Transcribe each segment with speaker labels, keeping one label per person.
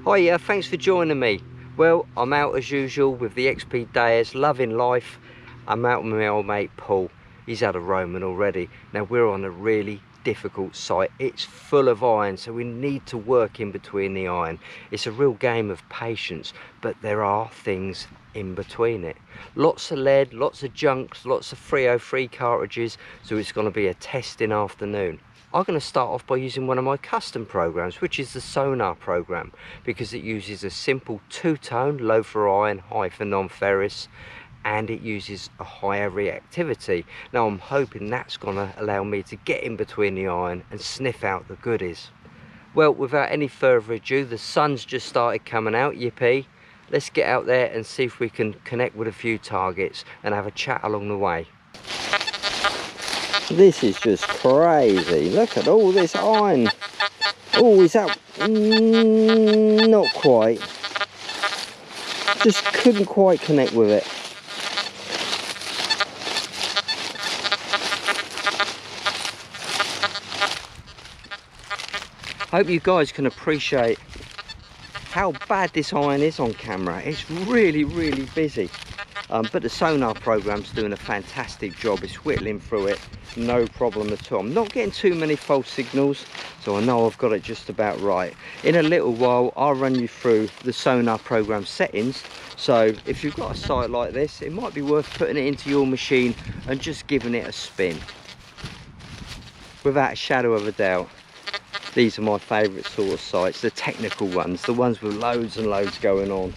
Speaker 1: Hiya, thanks for joining me. Well, I'm out as usual with the XP DEUS, loving life. I'm out with my old mate Paul. He's had a Roman already. Now we're on a really difficult site. It's full of iron, so we need to work in between the iron. It's a real game of patience, but there are things in between it. Lots of lead, lots of junks, lots of 303 cartridges, so it's going to be a testing afternoon. I'm going to start off by using one of my custom programs, which is the Sonar Program, because it uses a simple two-tone, low for iron, high for non-ferrous, and it uses a higher reactivity. Now I'm hoping that's going to allow me to get in between the iron and sniff out the goodies. Well, without any further ado, the sun's just started coming out, yippee. Let's get out there and see if we can connect with a few targets and have a chat along the way. This is just crazy. Look at all this iron. Oh, is that... not quite. Just couldn't quite connect with it. Hope you guys can appreciate how bad this iron is on camera. It's really busy, but the Sonar Program's doing a fantastic job. It's whittling through it, no problem at all. I'm not getting too many false signals, so I know I've got it just about right. In a little while I'll run you through the Sonar Program settings, so if you've got a site like this, it might be worth putting it into your machine and just giving it a spin. Without a shadow of a doubt, these are my favourite sort of sites, the technical ones, the ones with loads and loads going on.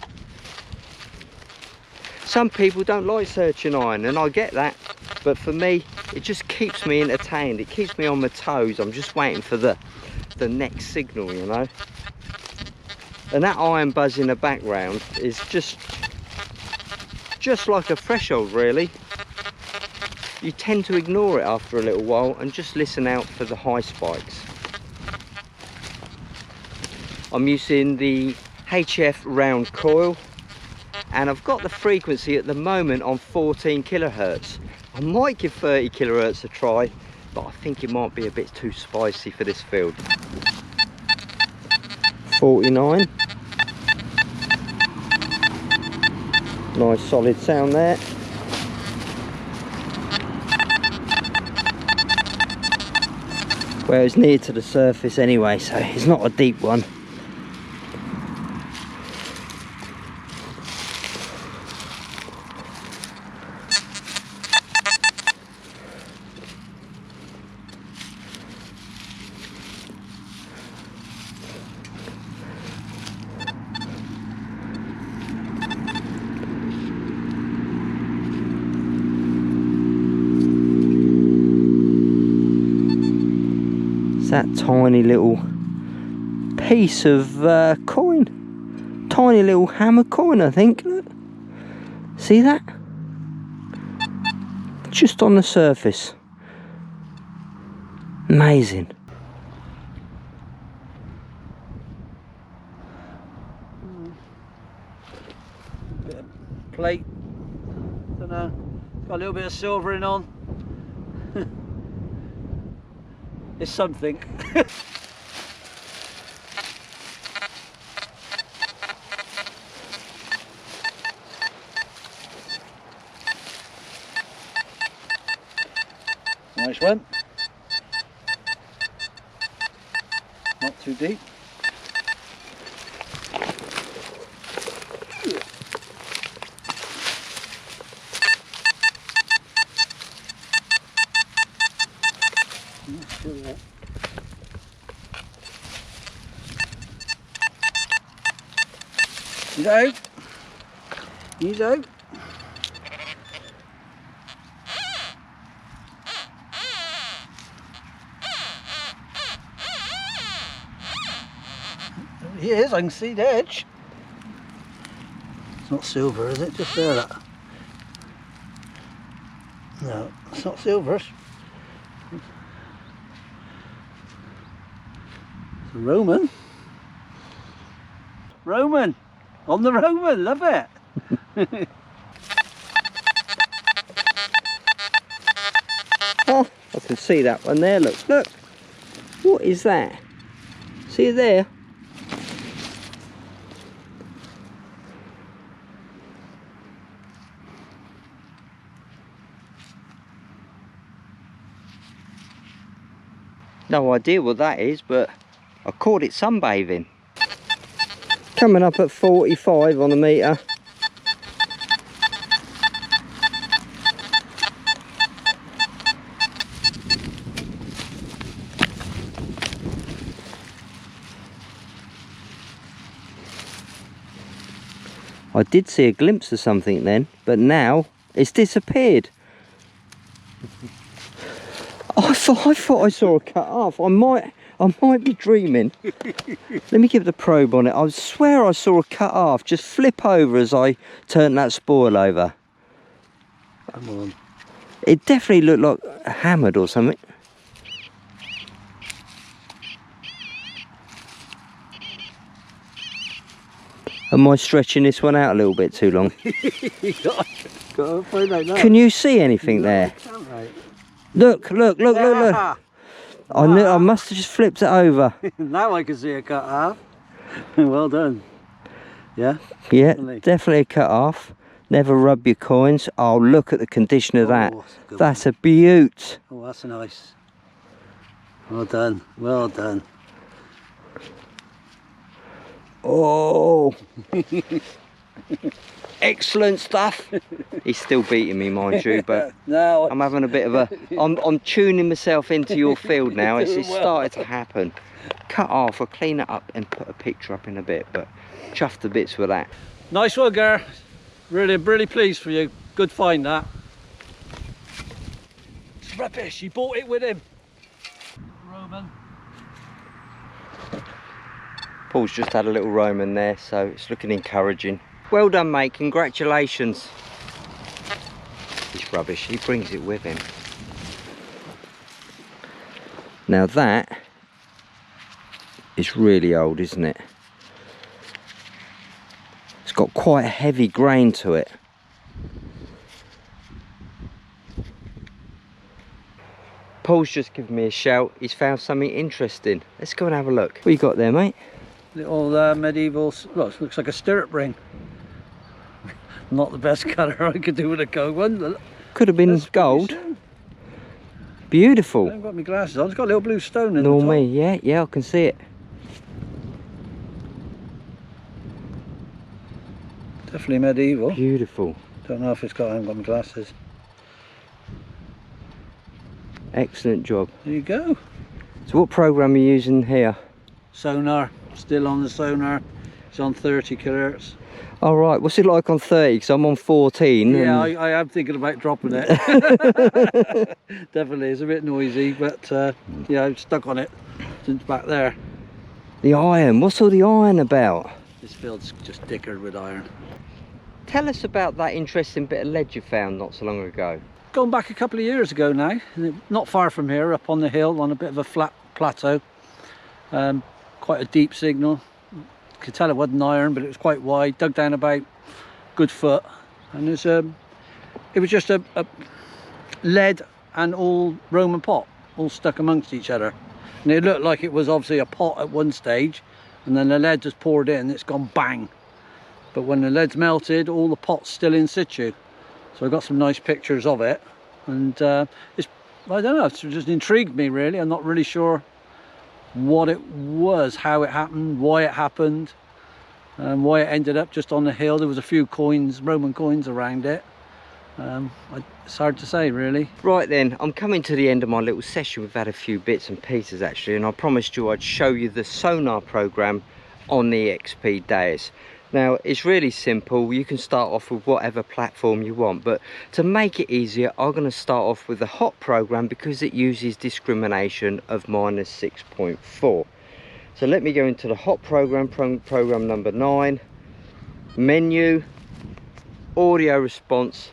Speaker 1: Some people don't like searching iron, and I get that, but for me, it just keeps me entertained. It keeps me on my toes. I'm just waiting for the next signal, you know. And that iron buzz in the background is just like a threshold, really. You tend to ignore it after a little while and just listen out for the high spikes. I'm using the HF round coil, and I've got the frequency at the moment on 14 kilohertz. I might give 30 kilohertz a try, but I think it might be a bit too spicy for this field. 49. Nice solid sound there. Well, it's near to the surface anyway, so it's not a deep one. That tiny little piece of coin, tiny little hammer coin, I think. Look, see that? Just on the surface. Amazing.
Speaker 2: Bit of plate, don't know, got a little bit of silvering on. It's something. Nice one. Not too deep. He's out. He's out. There he is, I can see the edge. It's not silver, is it? Just there, that. No, it's not silver. It's a Roman. Roman! On the Roman, love it!
Speaker 1: Oh, I can see that one there, look, look. What is that? See it there? No idea what that is, but I caught it sunbathing. Coming up at 45 on the meter. I did see a glimpse of something then, but now it's disappeared. I thought I saw a cut off. I might be dreaming. Let me give the probe on it. I swear I saw a cut off just flip over as I turned that spoil over.
Speaker 2: Come on.
Speaker 1: It definitely looked like hammered or something. Am I stretching this one out a little bit too long?
Speaker 2: Gotta find out now.
Speaker 1: Can you see anything there? Look. I must have just flipped it over.
Speaker 2: Now I can see a cut half. Well done. Yeah?
Speaker 1: Yeah, definitely a cut off. Never rub your coins. Oh, look at the condition of that. That's a beaut.
Speaker 2: Oh, that's nice. Well done. Well done.
Speaker 1: Oh. Excellent stuff. He's still beating me, mind you, but
Speaker 2: no,
Speaker 1: I'm having a bit of a... I'm tuning myself into your field now. It's started to happen. Cut off. I'll clean it up and put a picture up in a bit, but chuffed to bits with that.
Speaker 2: nice one, Gar. Really pleased for you. Good find, that. It's rubbish. He bought it with him. Roman.
Speaker 1: Paul's just had a little Roman there, so it's looking encouraging. Well done, mate. Congratulations. It's rubbish. He brings it with him. Now that is really old, isn't it? It's got quite a heavy grain to it. Paul's just given me a shout. He's found something interesting. Let's go and have a look. What you got there, mate?
Speaker 2: Little medieval, well, it looks like a stirrup ring. Not the best colour I could do with a gold one.
Speaker 1: Could have been gold. Beautiful.
Speaker 2: I haven't got my glasses on. It's got a little blue stone in
Speaker 1: Nor
Speaker 2: the top.
Speaker 1: me, yeah, I can see it.
Speaker 2: Definitely medieval.
Speaker 1: Beautiful.
Speaker 2: Don't know if it's got, I haven't got my glasses.
Speaker 1: Excellent job.
Speaker 2: There you go.
Speaker 1: So what program are you using here?
Speaker 2: Sonar, still on the sonar. It's on 30 kilohertz.
Speaker 1: All right, what's it like on 30? Because I'm on 14.
Speaker 2: Yeah, I am thinking about dropping it. Definitely, it's a bit noisy, but yeah, I'm stuck on it since back there.
Speaker 1: The iron, what's all the iron about?
Speaker 2: This field's just dickered with iron.
Speaker 1: Tell us about that interesting bit of lead you found not so long ago.
Speaker 2: Going back a couple of years ago now, not far from here, up on the hill on a bit of a flat plateau. Quite a deep signal. Could tell it wasn't iron, but it was quite wide, dug down about a good foot, and it was just a lead and all Roman pot all stuck amongst each other, and it looked like it was obviously a pot at one stage, and then the lead just poured in, it's gone bang, but when the lead's melted, all the pot's still in situ. So I got some nice pictures of it, and it's, I don't know, it's just intrigued me really. I'm not really sure what it was, how it happened, why it happened, and why it ended up just on the hill. There was a few coins, Roman coins around it. It's hard to say really. Right then, I'm coming to the end of my little session. We've had a few bits and pieces actually, and I promised you I'd show you the sonar program on the XP DEUS. Now it's really simple. You can start off with whatever platform you want, but to make it easier, I'm going to start off with the hot program because it uses discrimination of -6.4. So let me go into the hot program, program number 9, menu, audio response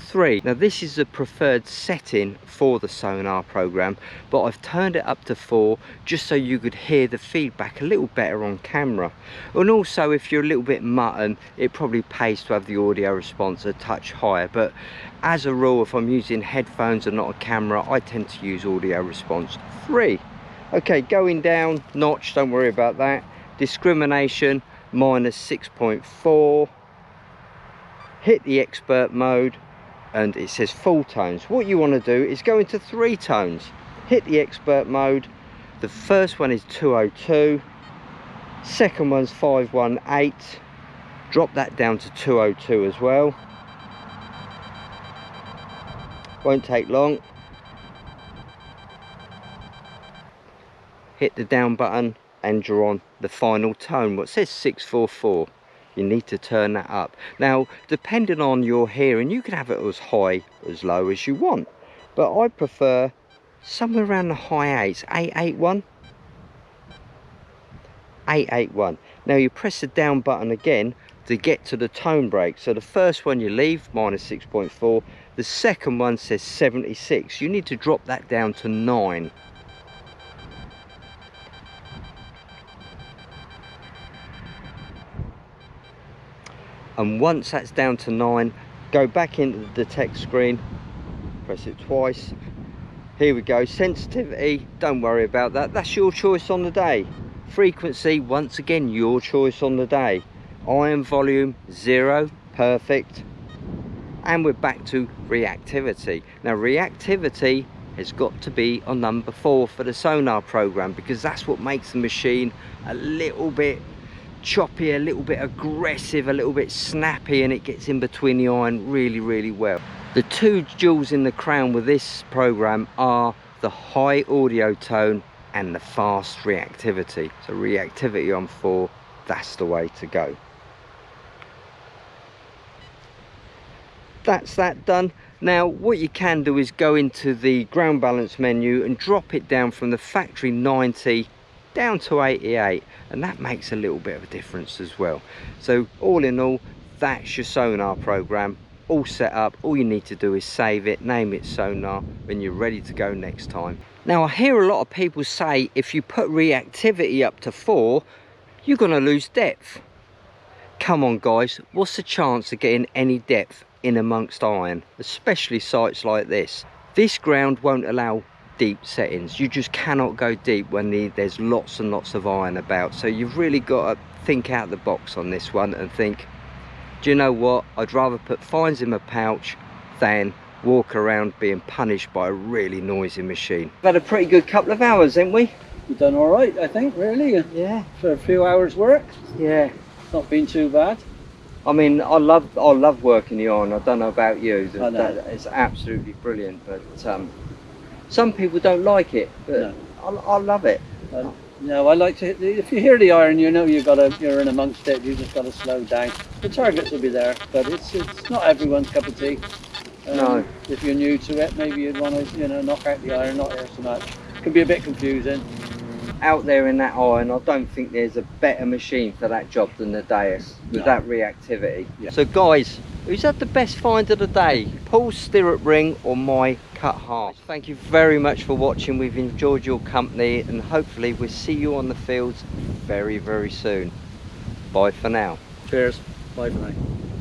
Speaker 2: 3. Now this is the preferred setting for the sonar program, but I've turned it up to 4 just so you could hear the feedback a little better on camera. And also if you're a little bit mutton, it probably pays to have the audio response a touch higher, but as a rule, if I'm using headphones and not a camera, I tend to use audio response 3. Okay, going down notch, don't worry about that. Discrimination -6.4. Hit the expert mode, and it says full tones. What you want to do is go into 3 tones, hit the expert mode,
Speaker 1: The first one is 202, second one's 518, drop that down to 202 as well. Won't take long. Hit the down button and you're on the final tone. What says 644. You need to turn that up. Now, depending on your hearing, you can have it as high, as low as you want. But I prefer somewhere around the high 8s, 881. 881. Now you press the down button again to get to the tone break. So the first one you leave, minus 6.4. The second one says 76. You need to drop that down to 9. And once that's down to 9, go back into the detect screen, press it twice. Here we go, sensitivity, don't worry about that, that's your choice on the day. Frequency, once again, your choice on the day. Iron volume, 0, perfect. And we're back to reactivity. Now reactivity has got to be on number 4 for the Sonar program, because that's what makes the machine a little bit choppy, a little bit aggressive, a little bit snappy, and it gets in between the iron really well. The two jewels in the crown with this program are the high audio tone and the fast reactivity. So reactivity on 4, that's the way to go. That's that done. Now what you can do is go into the ground balance menu and drop it down from the factory 90 down to 88, and that makes a little bit of a difference as well. So all in all, that's your Sonar program all set up. All you need to do is save it, name it Sonar, when you're ready to go next time. Now I hear a lot of people say if you put reactivity up to 4, you're going to lose depth. Come on guys, what's the chance of getting any depth in amongst iron, especially sites like this? This ground won't allow deep settings. You just cannot go deep when there's lots and lots of iron about. So you've really got to think out the box on this one and think, do you know what, I'd rather put fines in my pouch than walk around being punished by a really noisy machine. We've had a pretty good couple of hours, haven't we?
Speaker 2: We've done all right, I think, really.
Speaker 1: Yeah.
Speaker 2: For a few hours work.
Speaker 1: Yeah.
Speaker 2: Not been too bad.
Speaker 1: I mean, I love working the iron. I don't know about you.
Speaker 2: I know.
Speaker 1: It's absolutely brilliant, but some people don't like it, but no. I love it.
Speaker 2: No, I like to. If you hear the iron, you know you're in amongst it. You just got to slow down. The targets will be there, but it's not everyone's cup of tea.
Speaker 1: No.
Speaker 2: If you're new to it, maybe you'd want to knock out the iron, not hear so much. Can be a bit confusing.
Speaker 1: Out there in that iron, I don't think there's a better machine for that job than the DEUS with that reactivity. Yeah. So guys, who's had the best find of the day? Paul's stirrup ring or my cut half? Thank you very much for watching. We've enjoyed your company, and hopefully we'll see you on the fields very soon. Bye for now.
Speaker 2: Cheers. Bye for now.